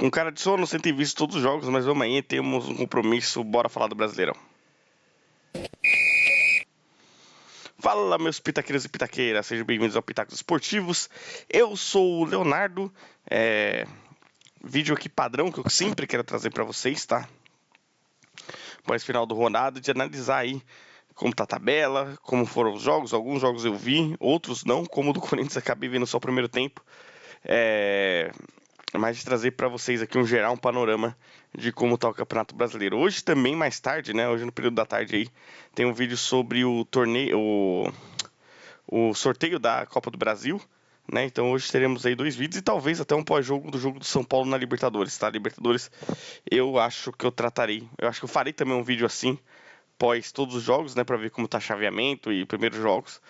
Um cara de sono sem ter visto todos os jogos, mas amanhã temos um compromisso. Bora falar do Brasileirão. Fala, meus pitaqueiros e pitaqueiras, sejam bem-vindos ao Pitacos Esportivos. Eu sou o Leonardo, vídeo aqui padrão que eu sempre quero trazer para vocês, tá? Após o final do rodado, de analisar aí como tá a tabela, como foram os jogos. Alguns jogos eu vi, outros não, como o do Corinthians acabei vendo só o primeiro tempo. Mas de trazer para vocês aqui um geral, um panorama de como tá o Campeonato Brasileiro. Hoje também, mais tarde, né? Hoje no período da tarde aí, tem um vídeo sobre o torneio, o sorteio da Copa do Brasil, né? Então hoje teremos aí 2 vídeos e talvez até um pós-jogo do jogo do São Paulo na Libertadores, tá? Libertadores eu acho que eu tratarei, eu acho que eu farei também um vídeo assim, pós todos os jogos, né? Pra ver como tá chaveamento e primeiros jogos.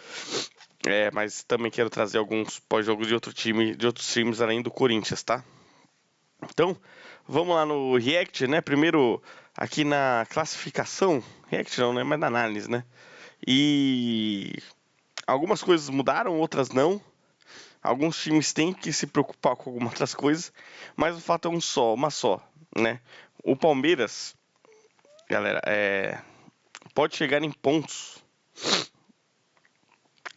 Mas também quero trazer alguns pós-jogos de outros times além do Corinthians, tá? Então, vamos lá no React, né? Primeiro, aqui na classificação. React não, né? Mas na análise, né? E algumas coisas mudaram, outras não. Alguns times têm que se preocupar com algumas outras coisas. Mas o fato é uma só, né? O Palmeiras, galera, pode chegar em pontos.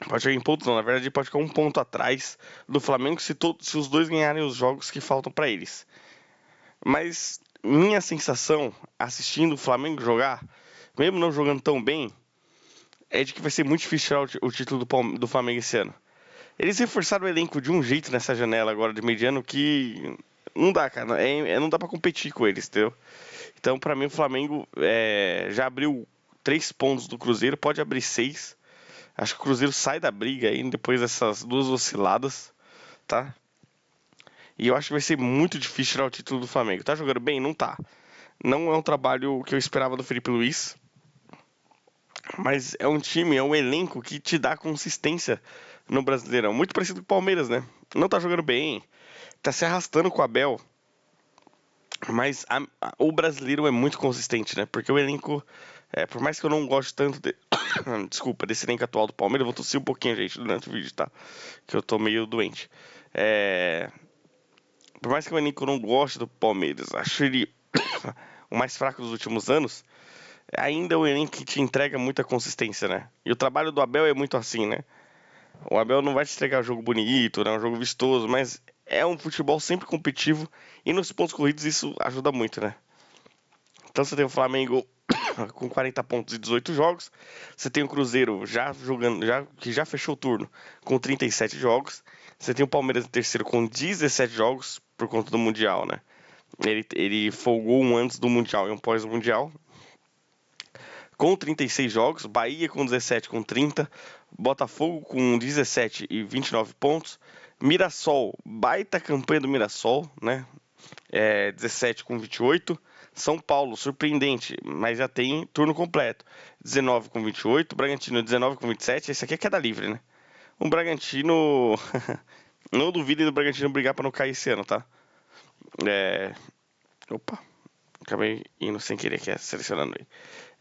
Pode chegar em pontos não, na verdade pode ficar um ponto atrás do Flamengo se os dois ganharem os jogos que faltam para eles. Mas minha sensação, assistindo o Flamengo jogar, mesmo não jogando tão bem, é de que vai ser muito difícil tirar o título do Flamengo esse ano. Eles reforçaram o elenco de um jeito nessa janela agora de mediano que não dá, cara. Não dá pra competir com eles, entendeu? Então, pra mim, o Flamengo já abriu 3 pontos do Cruzeiro, pode abrir 6. Acho que o Cruzeiro sai da briga aí depois dessas 2 osciladas, tá? E eu acho que vai ser muito difícil tirar o título do Flamengo. Tá jogando bem? Não tá. Não é um trabalho que eu esperava do Felipe Luiz. Mas é um time, é um elenco que te dá consistência no Brasileirão. Muito parecido com o Palmeiras, né? Não tá jogando bem. Tá se arrastando com o Abel. Mas o brasileiro é muito consistente, né? Porque o elenco, por mais que eu não goste tanto desculpa, desse elenco atual do Palmeiras, eu vou tossir um pouquinho, gente, durante o vídeo, tá? Que eu tô meio doente. Por mais que o elenco eu não goste do Palmeiras, acho ele o mais fraco dos últimos anos, ainda é um elenco que te entrega muita consistência, né? E o trabalho do Abel é muito assim, né? O Abel não vai te entregar um jogo bonito, né? Um jogo vistoso, mas é um futebol sempre competitivo e nos pontos corridos isso ajuda muito, né? Então você tem o Flamengo com 40 pontos e 18 jogos, você tem o Cruzeiro que já fechou o turno com 37 jogos, você tem o Palmeiras em terceiro com 17 jogos por conta do Mundial, né? Ele folgou um antes do Mundial e um pós-Mundial, com 36 jogos, Bahia com 17 com 30, Botafogo com 17 e 29 pontos, Mirassol, baita campanha do Mirassol, né? 17 com 28, São Paulo, surpreendente, mas já tem turno completo, 19 com 28, Bragantino 19 com 27, esse aqui é queda livre, né? O Bragantino, não duvidem do Bragantino brigar para não cair esse ano, tá? Opa, acabei indo sem querer aqui, selecionando aí.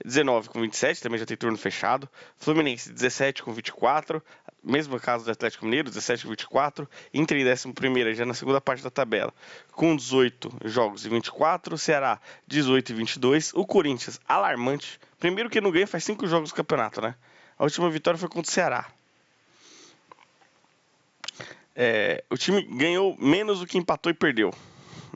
19 com 27, também já tem turno fechado. Fluminense 17 com 24, mesmo caso do Atlético Mineiro, 17 com 24. Inter em 11º, já na segunda parte da tabela, com 18 jogos e 24. Ceará 18 e 22. O Corinthians, alarmante. Primeiro que não ganha faz 5 jogos do campeonato, né? A última vitória foi contra o Ceará. O time ganhou menos do que empatou e perdeu,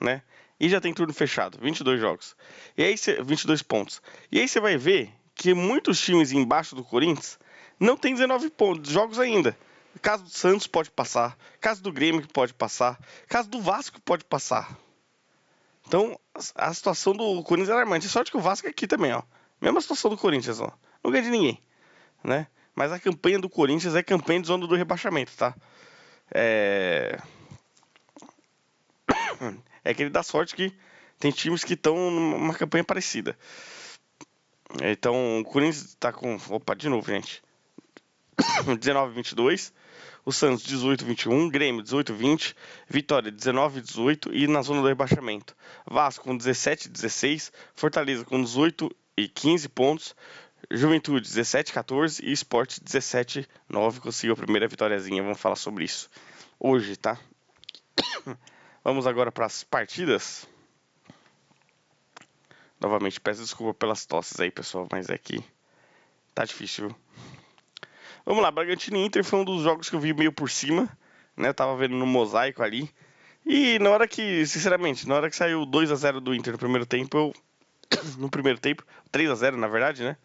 né? E já tem turno fechado, 22 jogos. E aí 22 pontos. E aí você vai ver que muitos times embaixo do Corinthians não tem 19 pontos, jogos ainda. Caso do Santos pode passar, caso do Grêmio pode passar, caso do Vasco pode passar. Então, a situação do Corinthians é alarmante. Sorte que o Vasco é aqui também, ó. Mesma situação do Corinthians, ó. Não ganha de ninguém, né? Mas a campanha do Corinthians é campanha de zona do rebaixamento, tá? É que ele dá sorte que tem times que estão numa campanha parecida. Então, o Corinthians está com... Opa, de novo, gente. 19-22. O Santos, 18-21. Grêmio, 18-20. Vitória, 19-18. E na zona do rebaixamento. Vasco, com 17-16. Fortaleza, com 18 e 15 pontos. Juventude, 17-14. E Sport, 17-9. Conseguiu a primeira vitóriazinha. Vamos falar sobre isso hoje, tá? Vamos agora para as partidas. Novamente, peço desculpa pelas tosses aí, pessoal, mas é que tá difícil, viu? Vamos lá, Bragantino e Inter foi um dos jogos que eu vi meio por cima, né? Eu tava vendo no mosaico ali. E na hora que, sinceramente, na hora que saiu 2-0 do Inter no primeiro tempo, no primeiro tempo, 3-0 na verdade, né?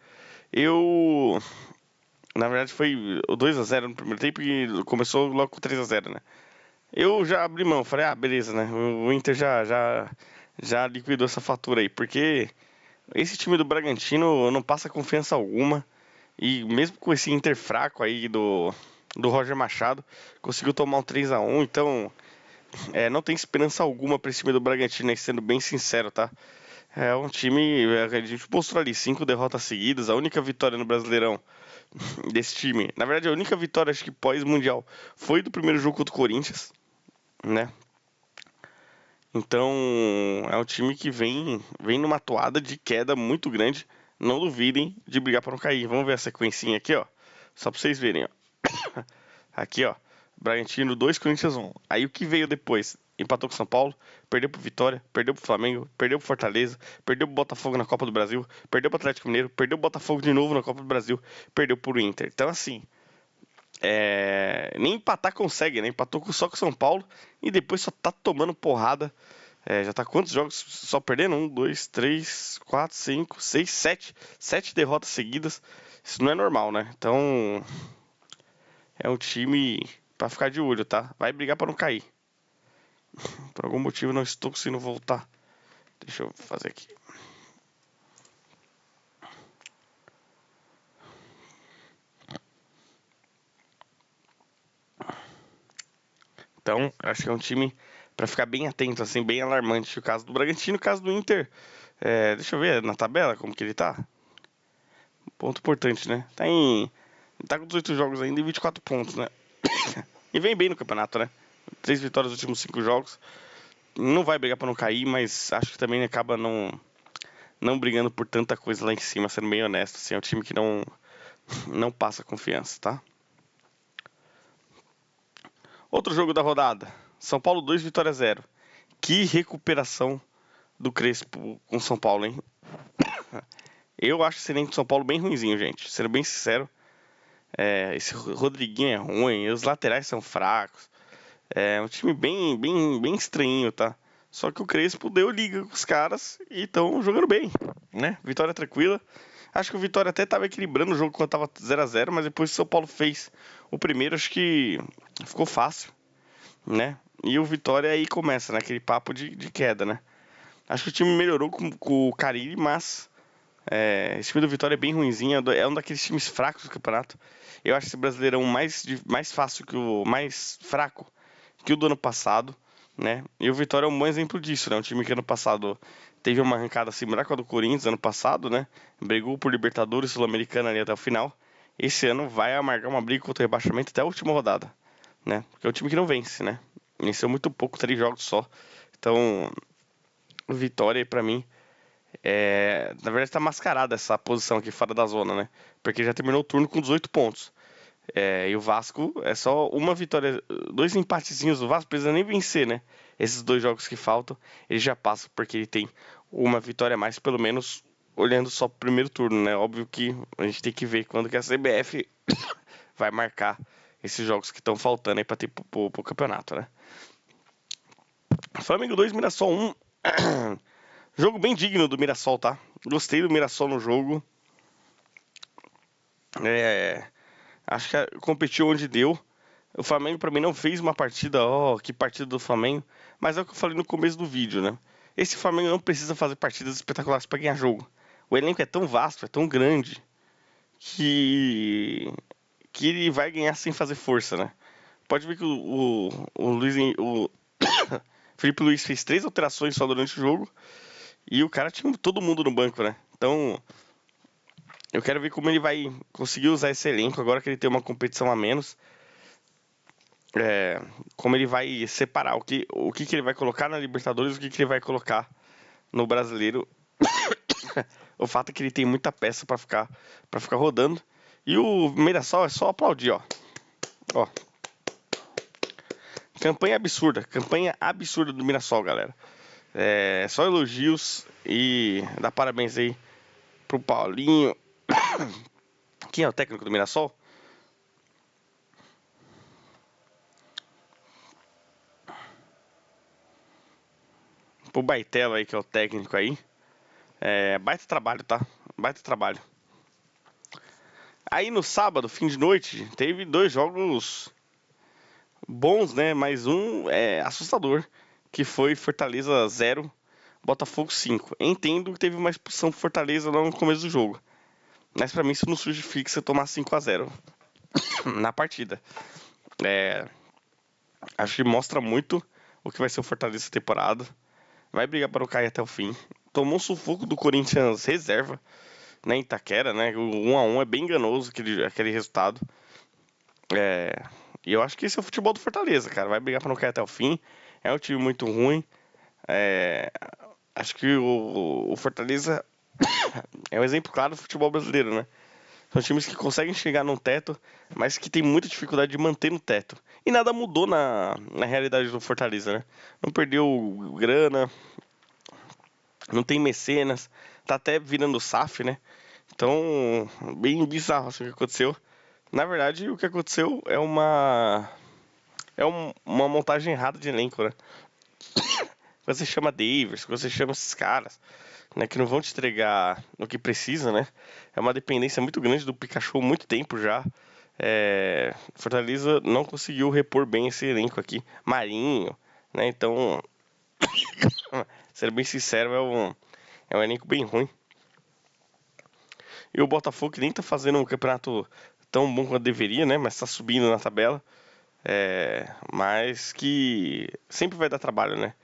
Na verdade foi o 2-0 no primeiro tempo e começou logo com 3-0, né? Eu já abri mão, falei, beleza, né? O Inter já liquidou essa fatura aí, porque esse time do Bragantino não passa confiança alguma. E mesmo com esse Inter fraco aí do Roger Machado, conseguiu tomar um 3-1, então não tem esperança alguma para esse time do Bragantino, aí, sendo bem sincero, tá? É um time, a gente mostrou ali 5 derrotas seguidas, a única vitória no Brasileirão desse time, na verdade a única vitória acho que pós-mundial foi do primeiro jogo contra o Corinthians, né? Então é um time que vem numa toada de queda muito grande. Não duvidem de brigar para não cair. Vamos ver a sequencinha aqui, ó. Só para vocês verem, ó. Aqui, ó. Bragantino 2, Corinthians 1. Aí o que veio depois? Empatou com São Paulo, perdeu pro Vitória, perdeu pro Flamengo, perdeu pro Fortaleza, perdeu pro Botafogo na Copa do Brasil, perdeu pro Atlético Mineiro, perdeu pro Botafogo de novo na Copa do Brasil, perdeu pro Inter. Então, assim, nem empatar consegue, né? Empatou só com o São Paulo e depois só tá tomando porrada. Já tá quantos jogos só perdendo? 1, 2, 3, 4, 5, 6, 7. 7 derrotas seguidas. Isso não é normal, né? Então, é um time pra ficar de olho, tá? Vai brigar pra não cair. Por algum motivo não estou conseguindo voltar. Deixa eu fazer aqui. Então, acho que é um time pra ficar bem atento, assim, bem alarmante. O caso do Bragantino, o caso do Inter. Deixa eu ver na tabela como que ele tá. Ponto importante, né? Tá com 18 jogos ainda e 24 pontos, né? E vem bem no campeonato, né? 3 vitórias nos últimos 5 jogos. Não vai brigar pra não cair, mas acho que também acaba não brigando por tanta coisa lá em cima, sendo bem honesto. Assim, é um time que não passa confiança, tá? Outro jogo da rodada. São Paulo 2, Vitória 0. Que recuperação do Crespo com São Paulo, hein? Eu acho esse elenco de São Paulo bem ruinzinho, gente. Sendo bem sincero. Esse Rodriguinho é ruim, os laterais são fracos. É um time bem estranho, tá? Só que o Crespo deu liga com os caras e estão jogando bem, né? Vitória tranquila. Acho que o Vitória até estava equilibrando o jogo quando tava 0-0, mas depois que o São Paulo fez o primeiro, acho que ficou fácil, né? E o Vitória aí começa, né? Aquele papo de queda, né? Acho que o time melhorou com o Carille, mas esse time do Vitória é bem ruinzinho, é um daqueles times fracos do campeonato. Eu acho esse Brasileirão mais fácil mais fraco que o do ano passado, né? E o Vitória é um bom exemplo disso, né? Um time que ano passado teve uma arrancada similar com a do Corinthians ano passado, né? Brigou por Libertadores Sul-Americana ali até o final. Esse ano vai amargar uma briga contra o rebaixamento até a última rodada, né? Porque é um time que não vence, né? Venceu muito pouco, 3 jogos só. Então, o Vitória pra mim na verdade tá mascarada essa posição aqui fora da zona, né? Porque já terminou o turno com 18 pontos. E o Vasco é só uma vitória, 2 empatezinhos do Vasco, precisa nem vencer, né? Esses 2 jogos que faltam, ele já passa porque ele tem uma vitória a mais, pelo menos olhando só pro primeiro turno, né? Óbvio que a gente tem que ver quando que a CBF vai marcar esses jogos que estão faltando aí pra ter pro campeonato, né? Flamengo 2, Mirassol 1. Jogo bem digno do Mirassol, tá? Gostei do Mirassol no jogo. Acho que competiu onde deu. O Flamengo pra mim não fez uma partida, que partida do Flamengo, mas é o que eu falei no começo do vídeo, né? Esse Flamengo não precisa fazer partidas espetaculares para ganhar jogo. O elenco é tão vasto, é tão grande, que ele vai ganhar sem fazer força, né? Pode ver que o Felipe Luiz fez 3 alterações só durante o jogo e o cara tinha todo mundo no banco, né? Então, eu quero ver como ele vai conseguir usar esse elenco agora que ele tem uma competição a menos. Como ele vai separar o que ele vai colocar na Libertadores e o que ele vai colocar no Brasileiro. O fato é que ele tem muita peça para ficar rodando. E o Mirassol é só aplaudir, ó. Campanha absurda do Mirassol, galera. Só elogios e dar parabéns aí pro Paulinho. Quem é o técnico do Mirassol? Pro Baitelo aí, que é o técnico aí. Baita trabalho, tá? Baita trabalho. Aí no sábado, fim de noite, teve 2 jogos bons, né? Mas um é assustador, que foi Fortaleza 0, Botafogo 5. Entendo que teve uma expulsão pro Fortaleza lá no começo do jogo. Mas pra mim isso não justifica você tomar 5-0 na partida. Acho que mostra muito o que vai ser o Fortaleza essa temporada. Vai brigar para não cair até o fim. Tomou um sufoco do Corinthians reserva, né, em Itaquera, né? O 1-1 é bem enganoso aquele resultado. E eu acho que esse é o futebol do Fortaleza, cara. Vai brigar para não cair até o fim. É um time muito ruim. Acho que o Fortaleza é um exemplo claro do futebol brasileiro, né? São times que conseguem chegar num teto, mas que tem muita dificuldade de manter no teto. E nada mudou na realidade do Fortaleza, né? Não perdeu grana, não tem mecenas, tá até virando SAF, né? Então, bem bizarro assim, o que aconteceu. Na verdade, o que aconteceu é uma montagem errada de elenco, né? Você chama Davis, você chama esses caras, né, que não vão te entregar o que precisa, né? É uma dependência muito grande do Pikachu há muito tempo já. Fortaleza não conseguiu repor bem esse elenco aqui. Marinho, né? Então, sendo bem sincero, é um elenco bem ruim. E o Botafogo que nem tá fazendo um campeonato tão bom quanto deveria, né? Mas tá subindo na tabela. Mas que sempre vai dar trabalho, né?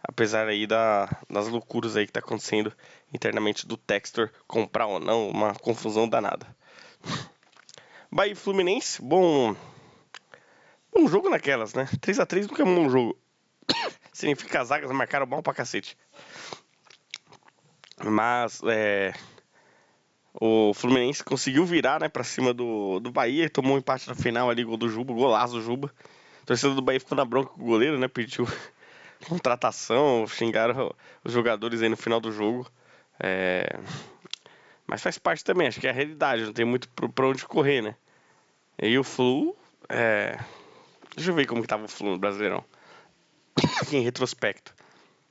Apesar aí das loucuras aí que tá acontecendo internamente do Textor comprar ou não, uma confusão danada. Bahia e Fluminense, bom jogo naquelas, né? 3-3 nunca é um bom jogo. Significa que as zagas marcaram mal pra cacete. Mas o Fluminense conseguiu virar, né, pra cima do Bahia e tomou um empate na final ali, gol do Juba, golaço do Juba. A torcida do Bahia ficou na bronca com o goleiro, né? Pediu contratação, xingaram os jogadores aí no final do jogo. Mas faz parte também, acho que é a realidade, não tem muito pra onde correr, né? E o Flu, deixa eu ver como que tava o Flu no Brasileirão. Aqui em retrospecto.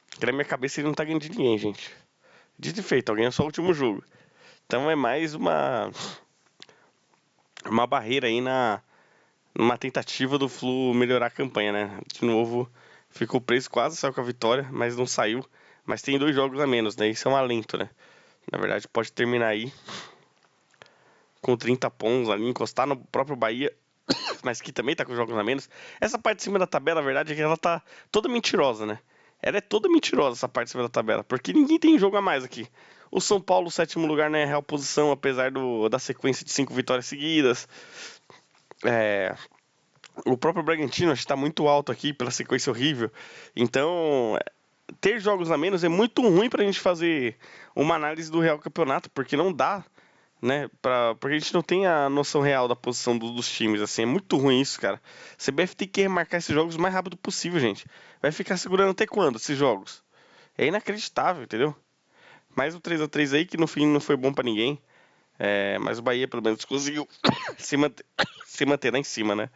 Porque na minha cabeça ele não tá ganhando de ninguém, gente. Dito e feito, alguém é só o último jogo. Então é mais uma barreira aí numa tentativa do Flu melhorar a campanha, né? De novo, ficou preso, quase saiu com a vitória, mas não saiu. Mas tem 2 jogos a menos, né? Isso é um alento, né? Na verdade, pode terminar aí com 30 pontos ali, encostar no próprio Bahia, mas que também tá com jogos a menos. Essa parte de cima da tabela, a verdade é que ela tá toda mentirosa, né? Ela é toda mentirosa, essa parte de cima da tabela, porque ninguém tem jogo a mais aqui. O São Paulo, 7º lugar na real posição, apesar da sequência de 5 vitórias seguidas. O próprio Bragantino está muito alto aqui pela sequência horrível. Então, ter jogos a menos é muito ruim para a gente fazer uma análise do real campeonato, porque não dá, né? Porque a gente não tem a noção real da posição dos times. Assim, é muito ruim isso, cara. A CBF tem que remarcar esses jogos o mais rápido possível, gente. Vai ficar segurando até quando esses jogos? É inacreditável, entendeu? Mais um 3-3 aí que no fim não foi bom para ninguém. Mas o Bahia pelo menos conseguiu se manter lá em cima, né?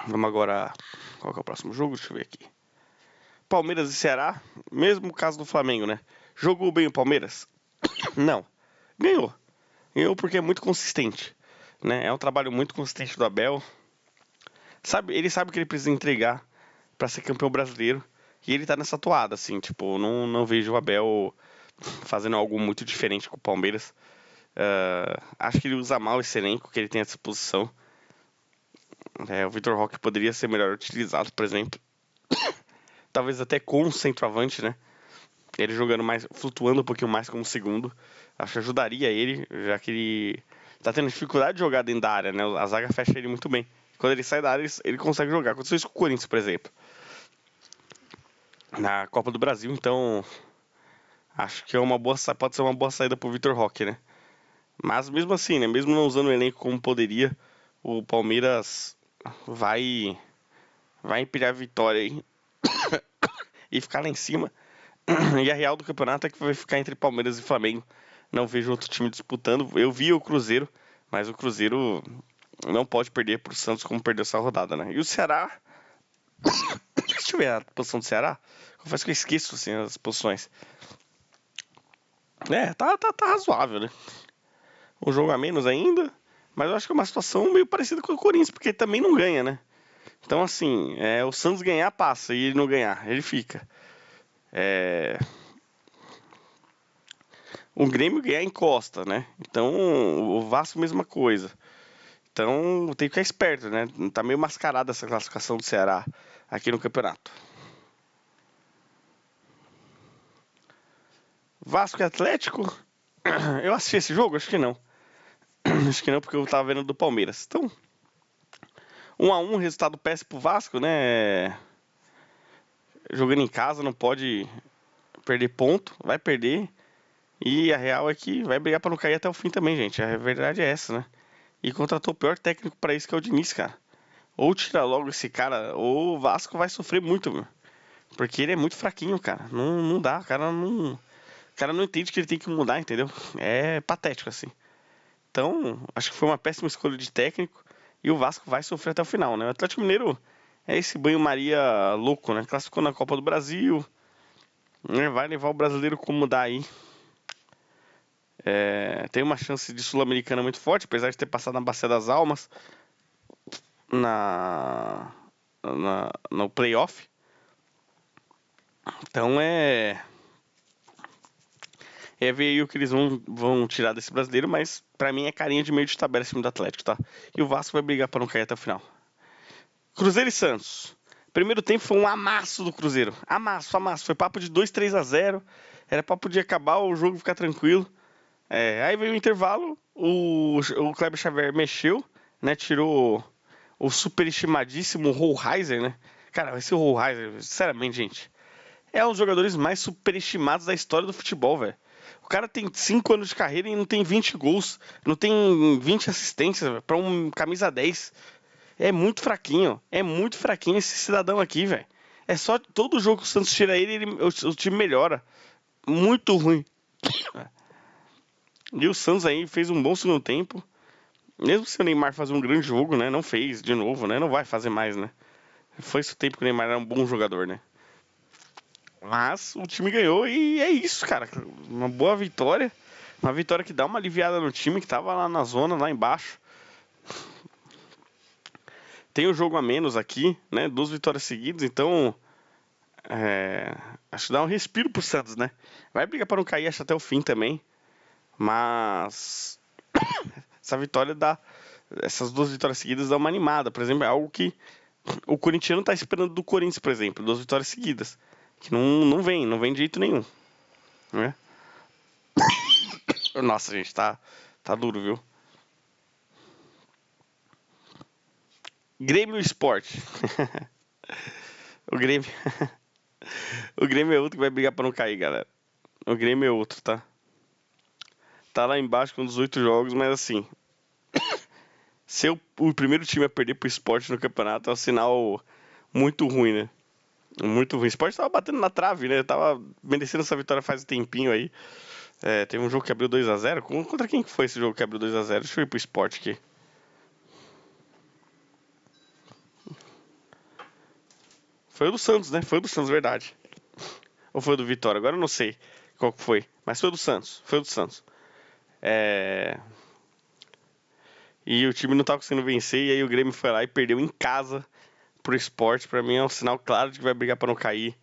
Vamos agora. Qual que é o próximo jogo? Deixa eu ver aqui. Palmeiras e Ceará, mesmo caso do Flamengo, né? Jogou bem o Palmeiras? Não. Ganhou. Ganhou porque é muito consistente, né? É um trabalho muito consistente do Abel. Ele sabe o que ele precisa entregar para ser campeão brasileiro. E ele tá nessa toada, assim, tipo, não vejo o Abel fazendo algo muito diferente com o Palmeiras. Acho que ele usa mal esse elenco que ele tem à disposição. O Vitor Roque poderia ser melhor utilizado, por exemplo. Talvez até com o centroavante, né? Ele jogando mais, flutuando um pouquinho mais como segundo. Acho que ajudaria ele, já que ele tá tendo dificuldade de jogar dentro da área, né? A zaga fecha ele muito bem. Quando ele sai da área, ele consegue jogar. Aconteceu isso com o Corinthians, por exemplo. Na Copa do Brasil, então Acho que pode ser uma boa saída pro Vitor Roque, né? Mas mesmo assim, né? Mesmo não usando o elenco como poderia, o Palmeiras vai empilhar a vitória aí e ficar lá em cima. E a real do campeonato é que vai ficar entre Palmeiras e Flamengo. Não vejo outro time disputando. Eu vi o Cruzeiro, mas o Cruzeiro não pode perder pro Santos como perdeu essa rodada, né? E o Ceará. Deixa eu ver a posição do Ceará. Confesso que eu esqueço assim, as posições. Tá razoável, né? Um jogo a menos ainda. Mas eu acho que é uma situação meio parecida com o Corinthians, porque também não ganha, né? Então, assim, o Santos ganhar, passa. E ele não ganhar, ele fica. O Grêmio ganhar, encosta, né? Então, o Vasco, mesma coisa. Então, tem que ficar esperto, né? Tá meio mascarada essa classificação do Ceará aqui no campeonato. Vasco e Atlético. Eu assisti esse jogo? Acho que não. Acho que não, porque eu tava vendo do Palmeiras. Então, 1-1, resultado péssimo pro Vasco, né? Jogando em casa, não pode perder ponto. Vai perder. E a real é que vai brigar pra não cair até o fim também, gente. A verdade é essa, né? E contratou o pior técnico pra isso, que é o Diniz, cara. Ou tira logo esse cara, ou o Vasco vai sofrer muito, meu. Porque ele é muito fraquinho, cara. Não dá, o cara não entende que ele tem que mudar, entendeu? É patético, assim. Então, acho que foi uma péssima escolha de técnico. E o Vasco vai sofrer até o final, né? O Atlético Mineiro é esse banho-maria louco, né? Classificou na Copa do Brasil, né? Vai levar o brasileiro como dá aí. Tem uma chance de Sul-Americana muito forte, apesar de ter passado na Bacia das Almas no playoff. Então ver aí o que eles vão tirar desse brasileiro, mas pra mim é carinha de meio de tabela esse time do Atlético, tá? E o Vasco vai brigar pra não cair até o final. Cruzeiro e Santos. Primeiro tempo foi um amasso do Cruzeiro. Amasso. Foi papo de 2-3-0. Era papo de acabar o jogo e ficar tranquilo. Aí veio o intervalo, o Kleber Xavier mexeu, né? Tirou o superestimadíssimo Rollheiser, né? Cara, esse Rollheiser, sinceramente, gente, é um dos jogadores mais superestimados da história do futebol, velho. O cara tem 5 anos de carreira e não tem 20 gols, não tem 20 assistências pra um camisa 10. É muito fraquinho esse cidadão aqui, velho. É só todo jogo que o Santos tira ele, o time melhora. Muito ruim. E o Santos aí fez um bom segundo tempo. Mesmo se o Neymar fazer um grande jogo, né? Não fez de novo, né? Não vai fazer mais, né? Foi esse o tempo que o Neymar era um bom jogador, né? Mas o time ganhou e é isso, cara. Uma boa vitória. Uma vitória que dá uma aliviada no time que tava lá na zona, lá embaixo. Tem o jogo a menos aqui, né? 2 vitórias seguidas, então acho que dá um respiro pro Santos, né? Vai brigar para não cair, acho, até o fim também. Mas essa vitória essas 2 vitórias seguidas dá uma animada. Por exemplo, é algo que o corintiano tá esperando do Corinthians, por exemplo, 2 vitórias seguidas. Que não vem de jeito nenhum. Né? Nossa, gente, tá duro, viu? Grêmio Esporte. o Grêmio. o Grêmio é outro que vai brigar pra não cair, galera. O Grêmio é outro, tá? Tá lá embaixo com 18 jogos, mas assim. Ser o primeiro time a perder pro esporte no campeonato é um sinal muito ruim, né? Muito ruim. O esporte tava batendo na trave, né? Tava merecendo essa vitória faz um tempinho aí. Teve um jogo que abriu 2-0. Contra quem que foi esse jogo que abriu 2-0? Deixa eu ir pro esporte aqui. Foi o do Santos, né? Foi o do Santos, verdade. Ou foi o do Vitória? Agora eu não sei qual que foi. Mas foi o do Santos. Foi o do Santos. E o time não tava conseguindo vencer. E aí o Grêmio foi lá e perdeu em casa pro esporte. Pra mim é um sinal claro de que vai brigar pra não cair.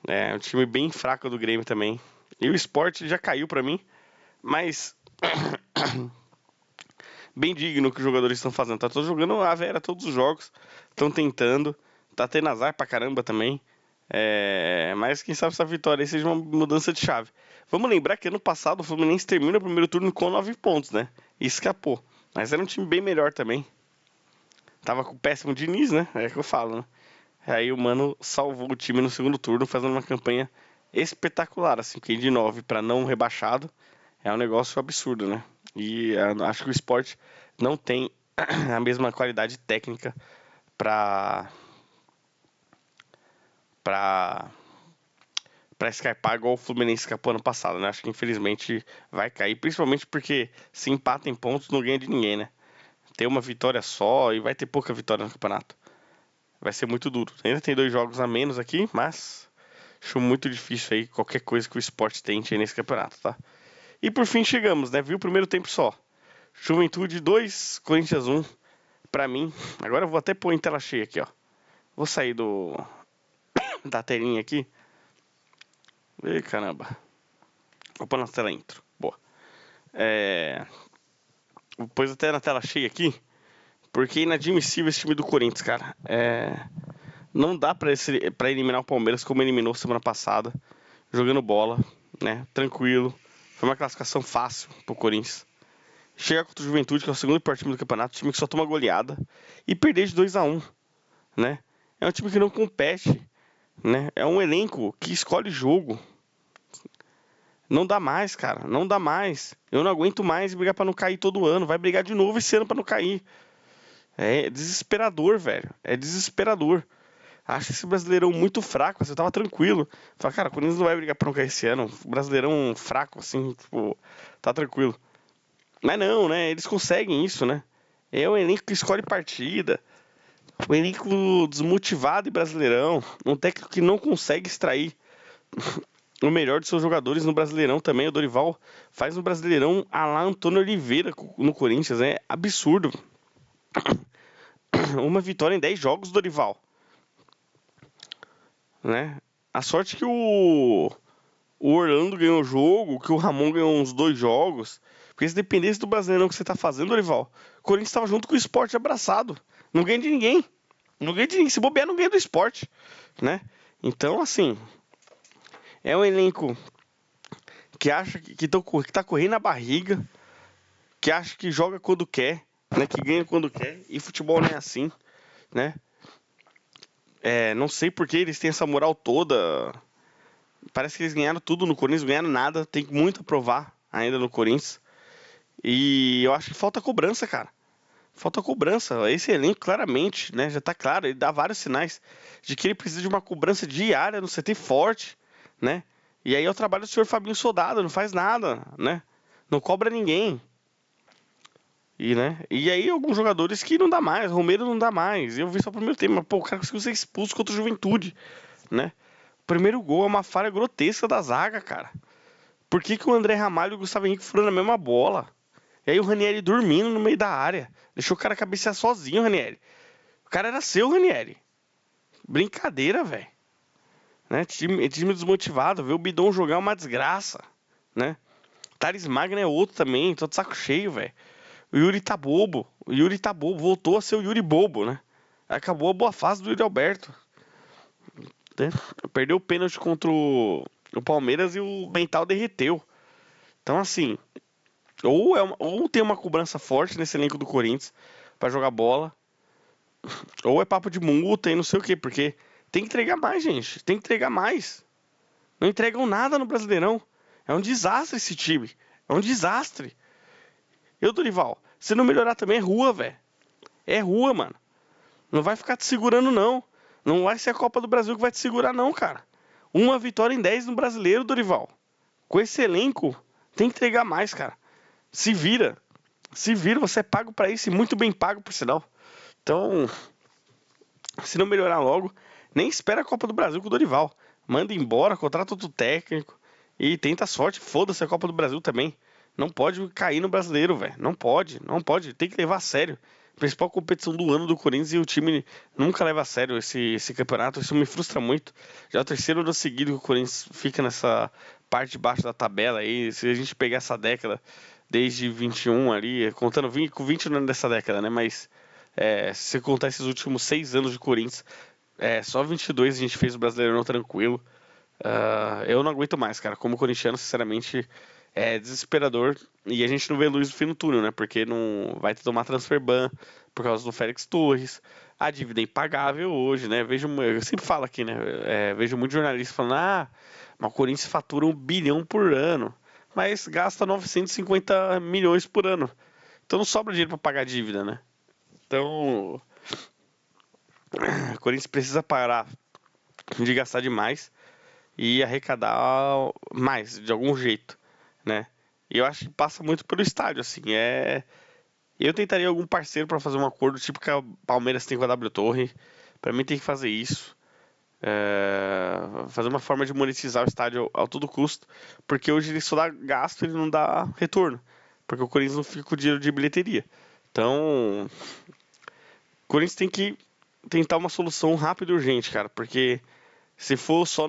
É um time bem fraco do Grêmio também. E o esporte já caiu pra mim. Mas bem digno o que os jogadores estão fazendo. Tá todos jogando a vera todos os jogos. Estão tentando. Tá tendo azar pra caramba também. Mas quem sabe essa vitória aí seja uma mudança de chave. Vamos lembrar que ano passado o Fluminense termina o primeiro turno com 9 pontos, né? E escapou. Mas era um time bem melhor também. Tava com o péssimo Diniz, né? É que eu falo, né? Aí o Mano salvou o time no segundo turno, fazendo uma campanha espetacular, assim, porque ir de 9 para não rebaixado é um negócio absurdo, né? E acho que o esporte não tem a mesma qualidade técnica para para para escapar igual o Fluminense escapou ano passado, né? Acho que infelizmente vai cair, principalmente porque se empata em pontos não ganha de ninguém, né? Tem uma vitória só e vai ter pouca vitória no campeonato. Vai ser muito duro. Ainda tem 2 jogos a menos aqui, mas acho muito difícil aí qualquer coisa que o esporte tente aí nesse campeonato, tá? E por fim chegamos, né? Viu o primeiro tempo só. Juventude 2, Corinthians 1. Pra mim, agora eu vou até pôr em tela cheia aqui, ó. Vou sair da telinha aqui. Ih, caramba. Vou pôr na tela intro. Boa. Vou pôr até na tela cheia aqui, porque é inadmissível esse time do Corinthians, cara. Não dá pra eliminar o Palmeiras como eliminou semana passada, jogando bola, né? Tranquilo. Foi uma classificação fácil pro Corinthians. Chegar contra o Juventude, que é o segundo pior time do campeonato, time que só toma goleada, e perder de 2-1, né? É um time que não compete, né? É um elenco que escolhe jogo. Não dá mais, cara. Não dá mais. Eu não aguento mais brigar pra não cair todo ano. Vai brigar de novo esse ano pra não cair. É desesperador, velho. É desesperador. Acho esse Brasileirão muito fraco. Assim, eu tava tranquilo. Falei, cara, o Corinthians não vai brigar pra não cair esse ano. Brasileirão fraco, assim, tipo, tá tranquilo. Mas não, né? Eles conseguem isso, né? É um elenco que escolhe partida. Um elenco desmotivado e brasileirão. Um técnico que não consegue extrair o melhor de seus jogadores no Brasileirão também. O Dorival faz um Brasileirão à la Antônio Oliveira no Corinthians. É absurdo. Uma vitória em 10 jogos do Dorival. Né? A sorte que o Orlando ganhou o jogo, que o Ramon ganhou uns 2 jogos. Porque se dependesse do Brasileirão que você tá fazendo, Dorival, o Corinthians estava junto com o Sport abraçado. Não ganha de ninguém. Não ganha de ninguém. Se bobear, não ganha do Sport. Né? Então, assim, é um elenco que acha que tá correndo a barriga, que acha que joga quando quer, né? Que ganha quando quer. E futebol não é assim, né? Não sei por que eles têm essa moral toda. Parece que eles ganharam tudo no Corinthians, ganharam nada. Tem muito a provar ainda no Corinthians. E eu acho que falta cobrança, cara. Falta cobrança. Esse elenco, claramente, né? Já tá claro. Ele dá vários sinais de que ele precisa de uma cobrança diária no CT forte, né? E aí é o trabalho do senhor Fabinho Soldado, não faz nada, né? Não cobra ninguém. E aí alguns jogadores que não dá mais. Romero não dá mais. Eu vi só o primeiro tempo, mas pô, o cara conseguiu ser expulso contra o Juventude, né? O primeiro gol é uma falha grotesca da zaga, cara. Por que o André Ramalho e o Gustavo Henrique foram na mesma bola? E aí o Ranieri dormindo no meio da área. Deixou o cara cabecear sozinho, Ranieri. O cara era seu, Ranieri. Brincadeira, velho. Né? Time desmotivado. Ver o Bidon jogar é uma desgraça, né? Thales Magno é outro também. Tô de saco cheio, velho. O Yuri tá bobo. O Yuri tá bobo. Voltou a ser o Yuri bobo, né? Acabou a boa fase do Yuri Alberto. Né? Perdeu o pênalti contra o Palmeiras e o mental derreteu. Então, assim, ou tem uma cobrança forte nesse elenco do Corinthians pra jogar bola, ou é papo de multa e não sei o quê, porque tem que entregar mais, gente. Tem que entregar mais. Não entregam nada no Brasileirão. É um desastre esse time. É um desastre. Eu, Dorival, se não melhorar também é rua, velho. É rua, mano. Não vai ficar te segurando, não. Não vai ser a Copa do Brasil que vai te segurar, não, cara. Uma vitória em 10 no Brasileiro, Dorival. Com esse elenco, tem que entregar mais, cara. Se vira. Se vira, você é pago pra isso e muito bem pago, por sinal. Então, se não melhorar logo, nem espera a Copa do Brasil com o Dorival. Manda embora, contrata outro técnico e tenta a sorte. Foda-se a Copa do Brasil também. Não pode cair no brasileiro, velho. Não pode, não pode. Tem que levar a sério. Principal competição do ano do Corinthians e o time nunca leva a sério esse campeonato. Isso me frustra muito. Já é o terceiro ano seguido que o Corinthians fica nessa parte de baixo da tabela aí. Se a gente pegar essa década, desde 21 ali, contando 20, com 20 anos dessa década, né? Mas se você contar esses últimos 6 anos de Corinthians, só 22 a gente fez o Brasileirão tranquilo. Eu não aguento mais, cara. Como corintiano, sinceramente, é desesperador. E a gente não vê luz no fim do túnel, né? Porque não vai ter que tomar transfer ban por causa do Félix Torres. A dívida é impagável hoje, né? Eu sempre falo aqui, né? Vejo muitos jornalistas falando, Mas o Corinthians fatura 1 bilhão por ano, mas gasta 950 milhões por ano. Então não sobra dinheiro para pagar dívida, né? Então, o Corinthians precisa parar de gastar demais e arrecadar mais, de algum jeito, né? E eu acho que passa muito pelo estádio, assim, Eu tentaria algum parceiro para fazer um acordo, tipo que a Palmeiras tem com a W Torre. Para mim tem que fazer isso. Fazer uma forma de monetizar o estádio a todo custo, porque hoje ele só dá gasto e ele não dá retorno, porque o Corinthians não fica com o dinheiro de bilheteria. Então, o Corinthians tem que tentar uma solução rápida e urgente, cara, porque se for só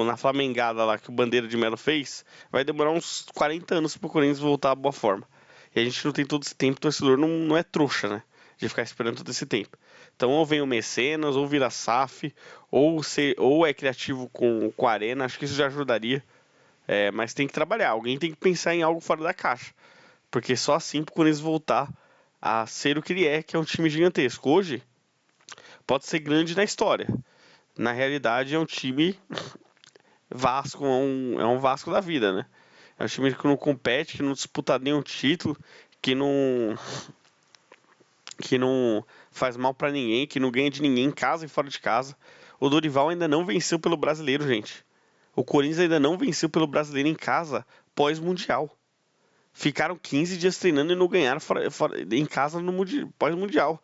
na Flamengada lá que o Bandeira de Melo fez, vai demorar uns 40 anos pro Corinthians voltar à boa forma. E a gente não tem todo esse tempo, o torcedor não é trouxa, né? De ficar esperando todo esse tempo. Então, ou vem o Mecenas, ou vira SAF, ou é criativo com a Arena, acho que isso já ajudaria. Mas tem que trabalhar, alguém tem que pensar em algo fora da caixa. Porque só assim pro Corinthians voltar a ser o que ele é, que é um time gigantesco. Hoje, pode ser grande na história. Na realidade, é um time Vasco, é um Vasco da vida, né? É um time que não compete, que não disputa nenhum título, que não faz mal pra ninguém, que não ganha de ninguém em casa e fora de casa. O Dorival ainda não venceu pelo Brasileiro, gente. O Corinthians ainda não venceu pelo Brasileiro em casa pós-mundial. Ficaram 15 dias treinando e não ganharam em casa no pós-mundial.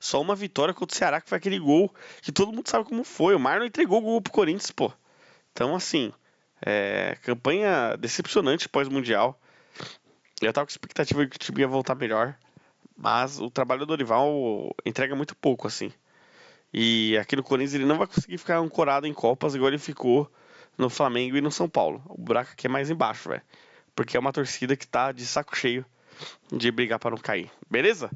Só uma vitória contra o Ceará, que foi aquele gol que todo mundo sabe como foi. O Marlon entregou o gol pro Corinthians, pô. Então, assim, campanha decepcionante pós-mundial. Eu tava com expectativa de que o time ia voltar melhor. Mas o trabalho do Dorival entrega muito pouco, assim. E aqui no Corinthians ele não vai conseguir ficar ancorado em Copas igual ele ficou no Flamengo e no São Paulo. O buraco aqui é mais embaixo, velho. Porque é uma torcida que tá de saco cheio de brigar para não cair. Beleza?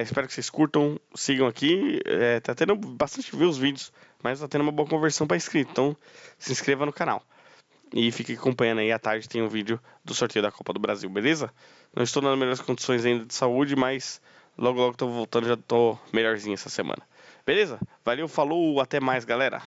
Espero que vocês curtam, sigam aqui. Tá tendo bastante views os vídeos, mas tá tendo uma boa conversão para inscrito. Então se inscreva no canal. E fique acompanhando aí, à tarde tem um vídeo do sorteio da Copa do Brasil, beleza? Não estou nas melhores condições ainda de saúde, mas logo logo tô voltando, já tô melhorzinho essa semana. Beleza? Valeu, falou, até mais, galera!